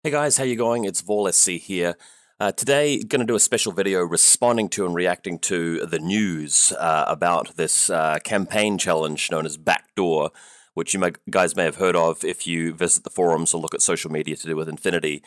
Hey guys, how you going? It's VaulSC here. Today, going to do a special video responding to and reacting to the news about this campaign challenge known as Backdoor, which guys may have heard of if you visit the forums or look at social media to do with infiNity.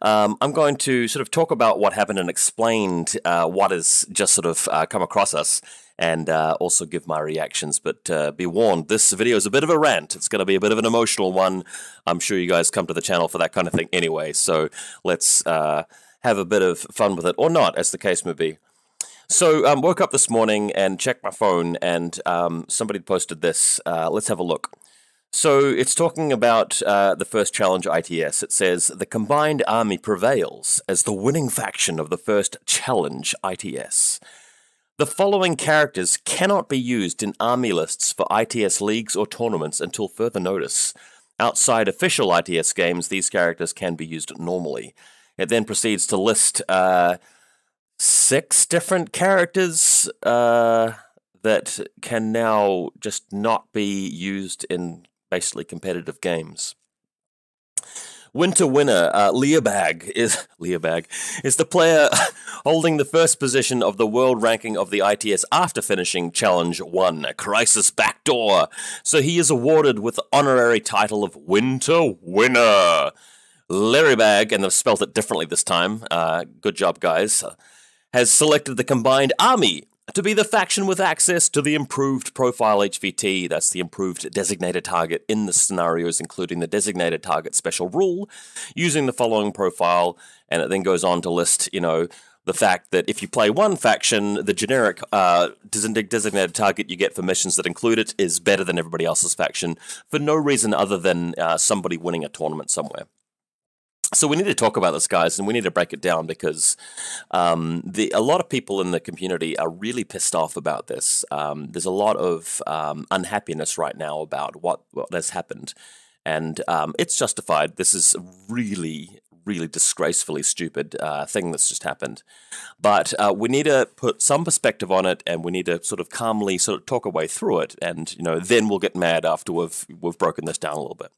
I'm going to sort of talk about what happened and explain what has just sort of come across us, and also give my reactions, but be warned, this video is a bit of a rant. It's going to be a bit of an emotional one. I'm sure you guys come to the channel for that kind of thing anyway, so let's have a bit of fun with it, or not, as the case may be. So, woke up this morning and checked my phone, and somebody posted this. Let's have a look. So, it's talking about the first challenge ITS. It says, the combined army prevails as the winning faction of the first challenge ITS. The following characters cannot be used in army lists for ITS leagues or tournaments until further notice. Outside official ITS games, these characters can be used normally. It then proceeds to list 6 different characters that can now just not be used in basically competitive games. Winter winner Leabag is the player holding the first position of the world ranking of the ITS after finishing Challenge 1, Crisis Backdoor. So he is awarded with the honorary title of Winter Winner. Leabag, and they've spelled it differently this time, good job guys, has selected the combined army to be the faction with access to the improved profile HVT, that's the improved designated target in the scenarios, including the designated target special rule, using the following profile, and it then goes on to list, the fact that if you play one faction, the generic designated target you get for missions that include it is better than everybody else's faction, for no reason other than somebody winning a tournament somewhere. So we need to talk about this, guys, and we need to break it down because a lot of people in the community are really pissed off about this. There's a lot of unhappiness right now about what has happened, and it's justified. This is a really, really disgracefully stupid thing that's just happened. But we need to put some perspective on it, and we need to sort of calmly sort of talk our way through it, and then we'll get mad after we've broken this down a little bit.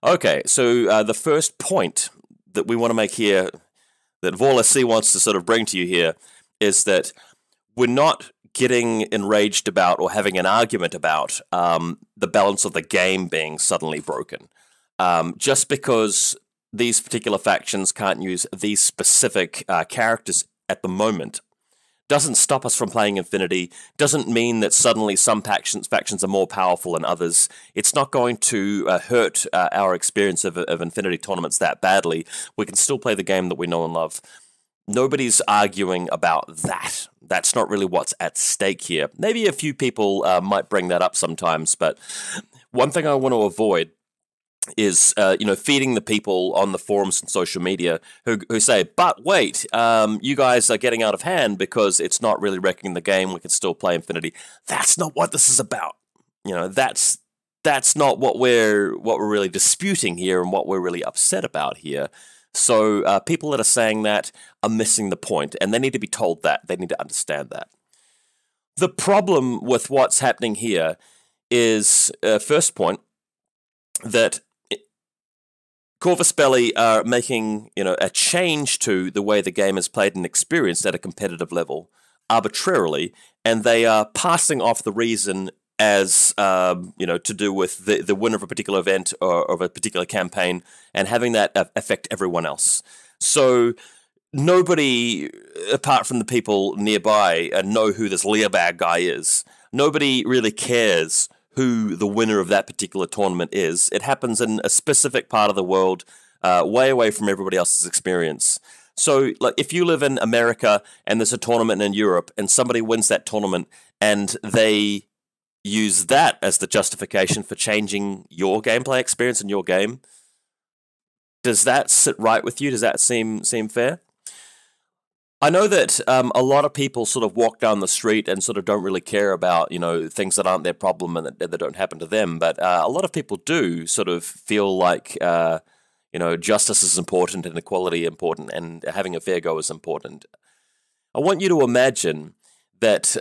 Okay, so the first point that we want to make here, that VaulSC wants to sort of bring to you here, is that we're not getting enraged about or having an argument about the balance of the game being suddenly broken. Just because these particular factions can't use these specific characters at the moment doesn't stop us from playing infiNity, doesn't mean that suddenly some factions are more powerful than others. It's not going to hurt our experience of infiNity tournaments that badly. We can still play the game that we know and love. Nobody's arguing about that. That's not really what's at stake here. Maybe a few people might bring that up sometimes, but one thing I want to avoid is feeding the people on the forums and social media who say, but wait, you guys are getting out of hand because it's not really wrecking the game, we can still play infiNity. That's not what this is about. That's not what we're really disputing here and what we're really upset about here. So people that are saying that are missing the point, and they need to be told that. They need to understand that. The problem with what's happening here is, first point, that Corvus Belli are making, a change to the way the game is played and experienced at a competitive level arbitrarily, and they are passing off the reason as, to do with the winner of a particular event or of a particular campaign, and having that affect everyone else. So nobody, apart from the people nearby, know who this Leabag guy is. Nobody really cares who the winner of that particular tournament is. It happens in a specific part of the world, way away from everybody else's experience. So, like, if you live in America and there's a tournament in Europe and somebody wins that tournament and they use that as the justification for changing your gameplay experience in your game, does that sit right with you? Does that seem fair? I know that a lot of people sort of walk down the street and sort of don't really care about, things that aren't their problem and that don't happen to them. But a lot of people do sort of feel like, justice is important and equality important and having a fair go is important. I want you to imagine that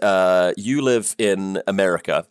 you live in America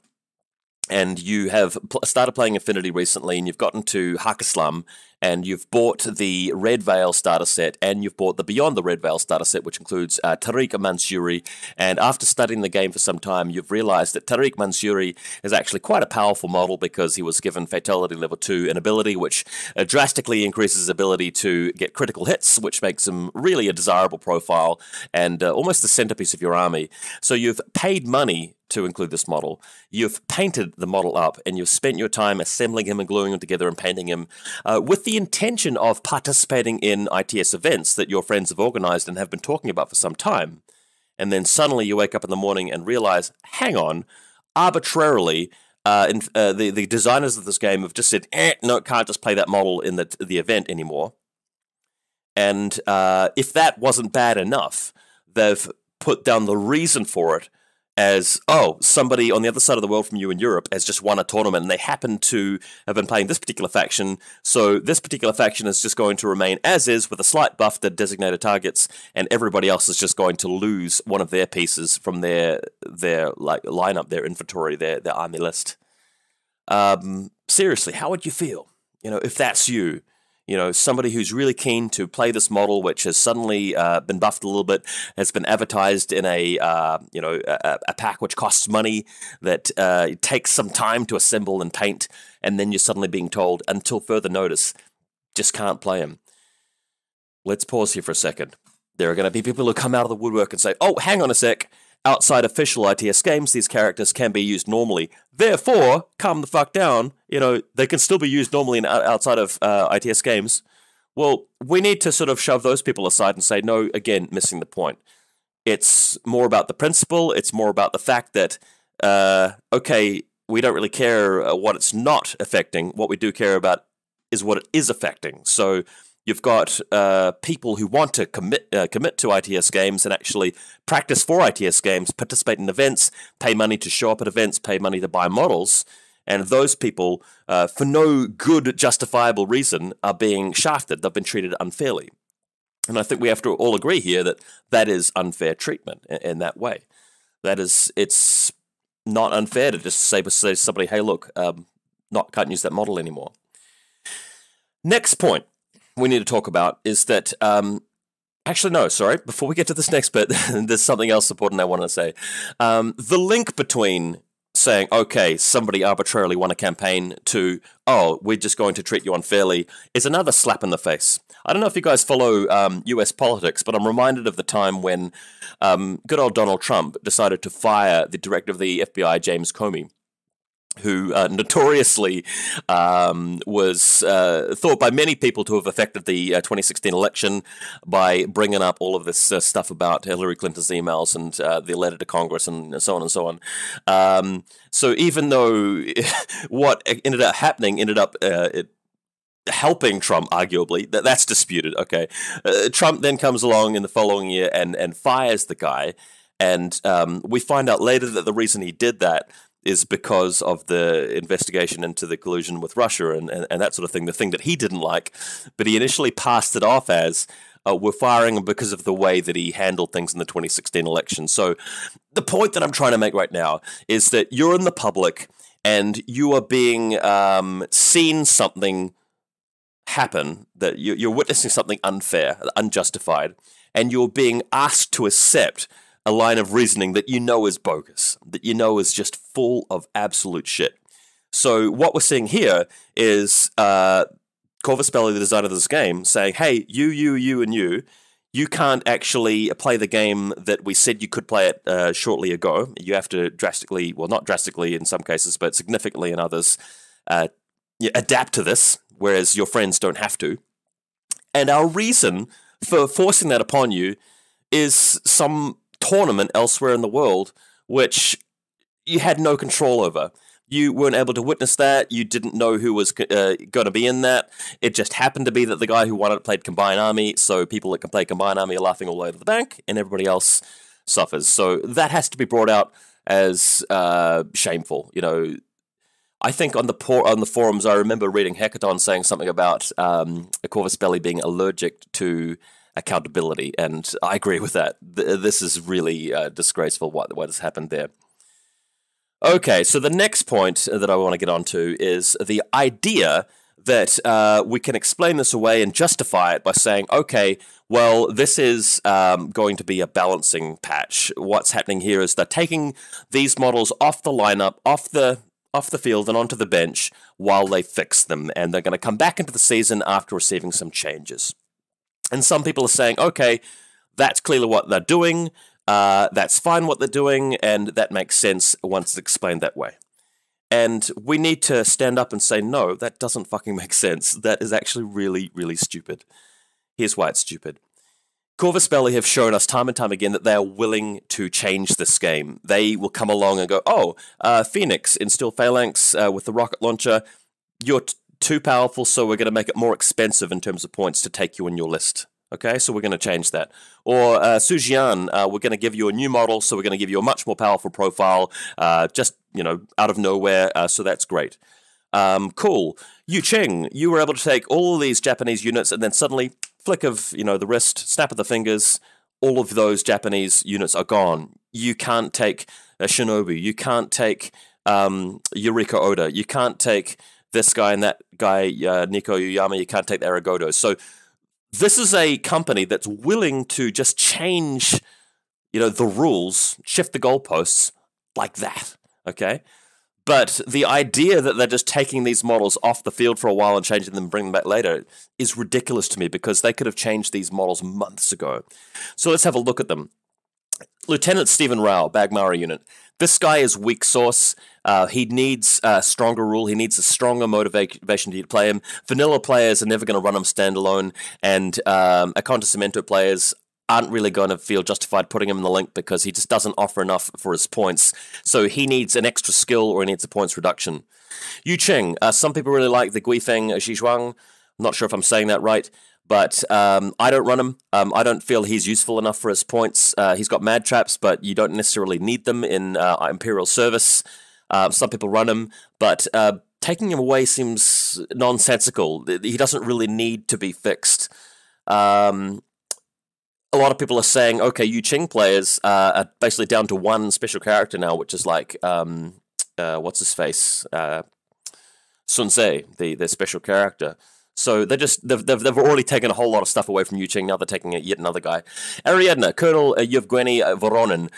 and you have started playing infiNity recently, and you've gotten to Hakislam, and you've bought the Red Veil starter set, and you've bought the Beyond the Red Veil starter set, which includes Tariq Mansouri, and after studying the game for some time, you've realized that Tariq Mansouri is actually quite a powerful model because he was given Fatality Level 2, an ability which drastically increases his ability to get critical hits, which makes him really a desirable profile, and almost the centerpiece of your army. So you've paid money to include this model. You've painted the model up, and you've spent your time assembling him and gluing him together and painting him with the intention of participating in ITS events that your friends have organized and have been talking about for some time. And then suddenly you wake up in the morning and realize, hang on, arbitrarily, the designers of this game have just said, no, can't just play that model in the event anymore. And if that wasn't bad enough, they've put down the reason for it as, oh, somebody on the other side of the world from you in Europe has just won a tournament and they happen to have been playing this particular faction, so this particular faction is just going to remain as is with a slight buff to designated targets, and everybody else is just going to lose one of their pieces from their like lineup, their inventory, their army list. Seriously, how would you feel? You know, if that's you. You know, somebody who's really keen to play this model, which has suddenly been buffed a little bit, has been advertised in a pack which costs money, that it takes some time to assemble and paint, and then you're suddenly being told, until further notice, just can't play him. Let's pause here for a second. There are going to be people who come out of the woodwork and say, oh, hang on a sec. Outside official ITS games, these characters can be used normally. Therefore, calm the fuck down. You know, they can still be used normally outside of ITS games. Well, we need to sort of shove those people aside and say, no, again, missing the point. It's more about the principle. It's more about the fact that, okay, we don't really care what it's not affecting. What we do care about is what it is affecting. So you've got people who want to commit to ITS games and actually practice for ITS games, participate in events, pay money to show up at events, pay money to buy models, and those people, for no good justifiable reason, are being shafted. They've been treated unfairly. And I think we have to all agree here that that is unfair treatment in that way. That is, it's not unfair to just say to somebody, hey, look, can't use that model anymore. Next point we need to talk about is that, actually, no, sorry, before we get to this next bit, there's something else important I want to say. The link between saying, okay, somebody arbitrarily won a campaign to, oh, we're just going to treat you unfairly, is another slap in the face. I don't know if you guys follow US politics, but I'm reminded of the time when good old Donald Trump decided to fire the director of the FBI, James Comey, who notoriously was thought by many people to have affected the 2016 election by bringing up all of this stuff about Hillary Clinton's emails and the letter to Congress and so on and so on. So even though what ended up happening ended up helping Trump, arguably, that's disputed, okay. Trump then comes along in the following year and fires the guy, and we find out later that the reason he did that is because of the investigation into the collusion with Russia and that sort of thing, the thing that he didn't like. But he initially passed it off as, we're firing him because of the way that he handled things in the 2016 election. So the point that I'm trying to make right now is that you're in the public and you are being seen something happen, that you're witnessing something unfair, unjustified, and you're being asked to accept a line of reasoning that you know is bogus, that you know is just full of absolute shit. So what we're seeing here is Corvus Belli, the designer of this game, saying, hey, you, and you can't actually play the game that we said you could play it shortly ago. You have to drastically, well, not drastically in some cases, but significantly in others, adapt to this, whereas your friends don't have to. And our reason for forcing that upon you is some tournament elsewhere in the world which you had no control over. You weren't able to witness that. You didn't know who was going to be in that. It just happened to be that the guy who won it played Combined Army, so people that can play Combined Army are laughing all the way to the bank, and everybody else suffers. So that has to be brought out as shameful. You know, I think on the forums, I remember reading Hackathon saying something about Corvus Belli being allergic to accountability, and I agree with that. This is really disgraceful what has happened there. Okay, so the next point that I want to get onto is the idea that we can explain this away and justify it by saying, okay, well, this is going to be a balancing patch. What's happening here is they're taking these models off the lineup, off the field and onto the bench while they fix them, and they're going to come back into the season after receiving some changes. And some people are saying, okay, that's clearly what they're doing, that's fine what they're doing, and that makes sense once it's explained that way. And we need to stand up and say, no, that doesn't fucking make sense. That is actually really, really stupid. Here's why it's stupid. Corvus Belli have shown us time and time again that they are willing to change this game. They will come along and go, oh, Phoenix, instill Phalanx with the rocket launcher. You're too powerful, so we're going to make it more expensive in terms of points to take you in your list. Okay, so we're going to change that. Or Sujian, we're going to give you a new model, so we're going to give you a much more powerful profile, just, you know, out of nowhere, so that's great. Cool. Yu Ching, you were able to take all of these Japanese units, and then suddenly, flick of, you know, the wrist, snap of the fingers, all of those Japanese units are gone. You can't take a Shinobi, you can't take Yuriko Oda, you can't take this guy and that guy, Nico Yuyama, you can't take the Aragoto. So this is a company that's willing to just change, you know, the rules, shift the goalposts like that, okay? But the idea that they're just taking these models off the field for a while and changing them and bringing them back later is ridiculous to me, because they could have changed these models months ago. So let's have a look at them. Lieutenant Stephen Rao, Bagmara unit. This guy is weak source. He needs a stronger rule. He needs a stronger motivation to play him. Vanilla players are never going to run him standalone, and Akonta Cemento players aren't really going to feel justified putting him in the link because he just doesn't offer enough for his points. So he needs an extra skill or he needs a points reduction. Yu Ching, some people really like the Guifeng Zhizhuang. I'm not sure if I'm saying that right, but I don't run him. I don't feel he's useful enough for his points. He's got mad traps, but you don't necessarily need them in Imperial service. Some people run him, but taking him away seems nonsensical. He doesn't really need to be fixed. A lot of people are saying, okay, Yu Ching players are basically down to one special character now, which is like, what's his face? Sun Ce, their special character. So they've already taken a whole lot of stuff away from Yu Ching. Now they're taking yet another guy. Ariadna, Colonel Yevgeny Voronin.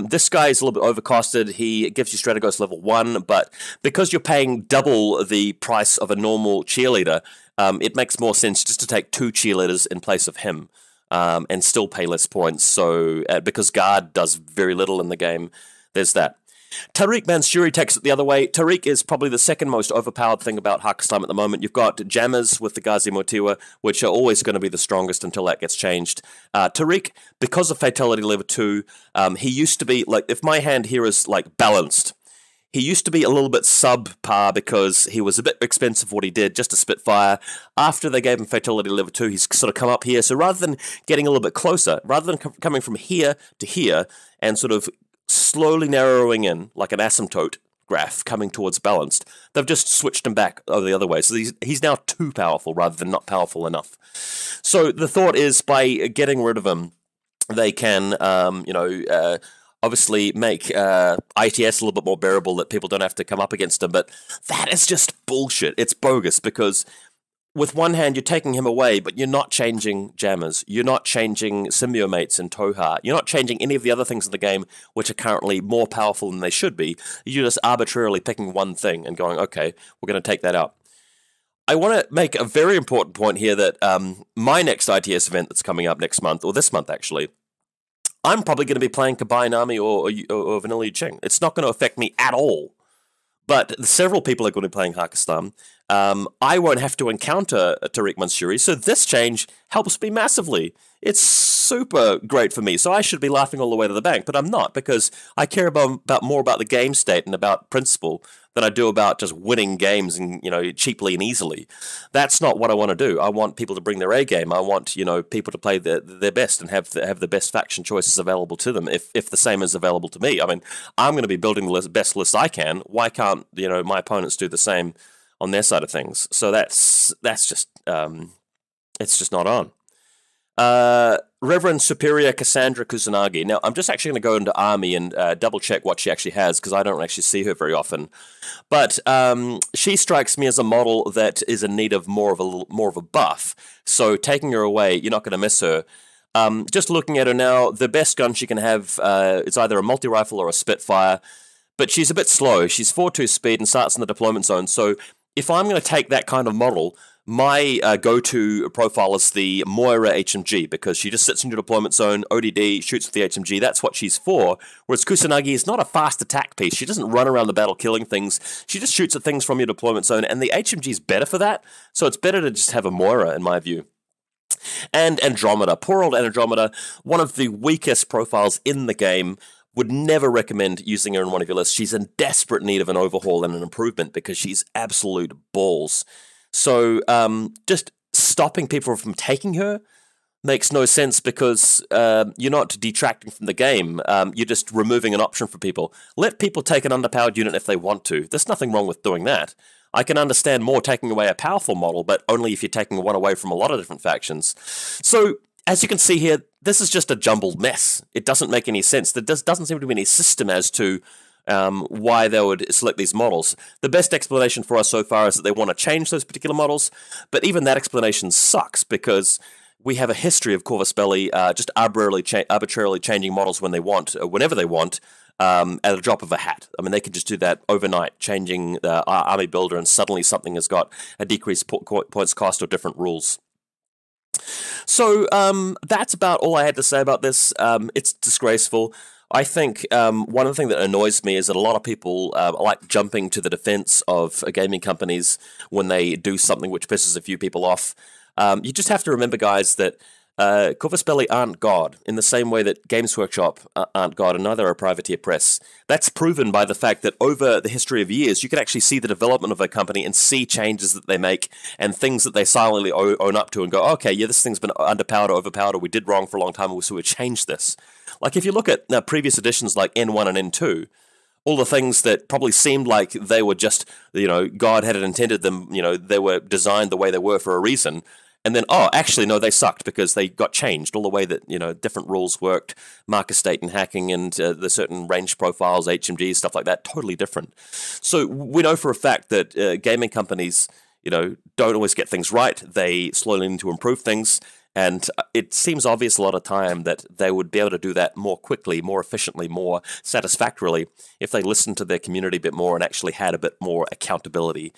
This guy is a little bit overcosted. He gives you Strategos level 1, but because you're paying double the price of a normal cheerleader, it makes more sense just to take 2 cheerleaders in place of him. And still pay less points, so because guard does very little in the game, there's that. Tariq Mansouri takes it the other way. Tariq is probably the second most overpowered thing about Hakislam at the moment. You've got Jammers with the Ghazi Motiwa, which are always going to be the strongest until that gets changed. Tariq, because of Fatality level 2, he used to be, like, if my hand here is, like, balanced, he used to be a little bit subpar because he was a bit expensive for what he did, just a Spitfire. After they gave him Fatality level 2, he's sort of come up here. So rather than getting a little bit closer, rather than coming from here to here and sort of slowly narrowing in like an asymptote graph coming towards balanced, they've just switched him back over the other way. So he's now too powerful rather than not powerful enough. So the thought is by getting rid of him, they can, obviously make ITS a little bit more bearable, that people don't have to come up against him, but that is just bullshit. It's bogus, because with one hand you're taking him away, but you're not changing Jammers, you're not changing Symbiomates and Toha, you're not changing any of the other things in the game which are currently more powerful than they should be. You're just arbitrarily picking one thing and going, okay, we're going to take that out. I want to make a very important point here that my next ITS event that's coming up next month, or this month actually, I'm probably going to be playing Combined Army or Vanilla Yu Ching. It's not going to affect me at all. But several people are going to be playing Hakislam. I won't have to encounter Tariq Mansouri, so this change helps me massively. It's super great for me, so I should be laughing all the way to the bank, but I'm not, because I care about more about the game state and about principle than I do about just winning games and, you know, cheaply and easily. That's not what I want to do. I want people to bring their A game. I want, you know, people to play their best and have the best faction choices available to them, if the same is available to me. I mean, I'm going to be building the best list I can. Why can't, you know, my opponents do the same on their side of things? So that's just it's just not on. Reverend Superior Cassandra Kusanagi. Now, I'm just actually going to go into Army and double check what she actually has, because I don't actually see her very often. But she strikes me as a model that is in need of more of a buff. So taking her away, you're not going to miss her. Just looking at her now, the best gun she can have is either a multi-rifle or a Spitfire. But she's a bit slow. She's 4.2 speed and starts in the deployment zone. So if I'm going to take that kind of model, my go-to profile is the Moira HMG, because she just sits in your deployment zone, ODD, shoots with the HMG. That's what she's for. Whereas Kusanagi is not a fast attack piece. She doesn't run around the battle killing things. She just shoots at things from your deployment zone, and the HMG is better for that. So it's better to just have a Moira, in my view. And Andromeda. Poor old Andromeda, one of the weakest profiles in the game. Would never recommend using her in one of your lists. She's in desperate need of an overhaul and an improvement, because she's absolute balls. So just stopping people from taking her makes no sense, because you're not detracting from the game. You're just removing an option for people. Let people take an underpowered unit if they want to. There's nothing wrong with doing that. I can understand more taking away a powerful model, but only if you're taking one away from a lot of different factions. So, as you can see here, this is just a jumbled mess. It doesn't make any sense. There doesn't seem to be any system as to why they would select these models. The best explanation for us so far is that they want to change those particular models, but even that explanation sucks, because we have a history of Corvus Belli just arbitrarily changing models when they want, whenever they want, at a drop of a hat. I mean, they can just do that overnight, changing the army builder, and suddenly something has got a decreased points cost or different rules. So that's about all I had to say about this. It's disgraceful. I think one of the things that annoys me is that a lot of people like jumping to the defense of gaming companies when they do something which pisses a few people off. You just have to remember, guys, that Corvus Belli aren't God, in the same way that Games Workshop aren't God, and neither are Privateer Press. That's proven by the fact that over the history of years, you can actually see the development of a company and see changes that they make and things that they silently own up to and go, okay, yeah, this thing's been underpowered or overpowered, or we did wrong for a long time, so we changed this. Like, if you look at previous editions like N1 and N2, all the things that probably seemed like they were just, God had intended them, they were designed the way they were for a reason. And then, oh, actually, no, they sucked because they got changed. All the way that, different rules worked, marker state and hacking, and the certain range profiles, HMGs, stuff like that, totally different. So we know for a fact that gaming companies, don't always get things right. They slowly need to improve things. And it seems obvious a lot of time that they would be able to do that more quickly, more efficiently, more satisfactorily if they listened to their community a bit more and actually had a bit more accountability.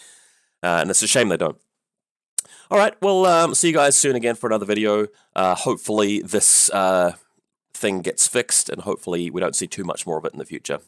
And it's a shame they don't. All right, well, see you guys soon again for another video. Hopefully this thing gets fixed, and hopefully we don't see too much more of it in the future.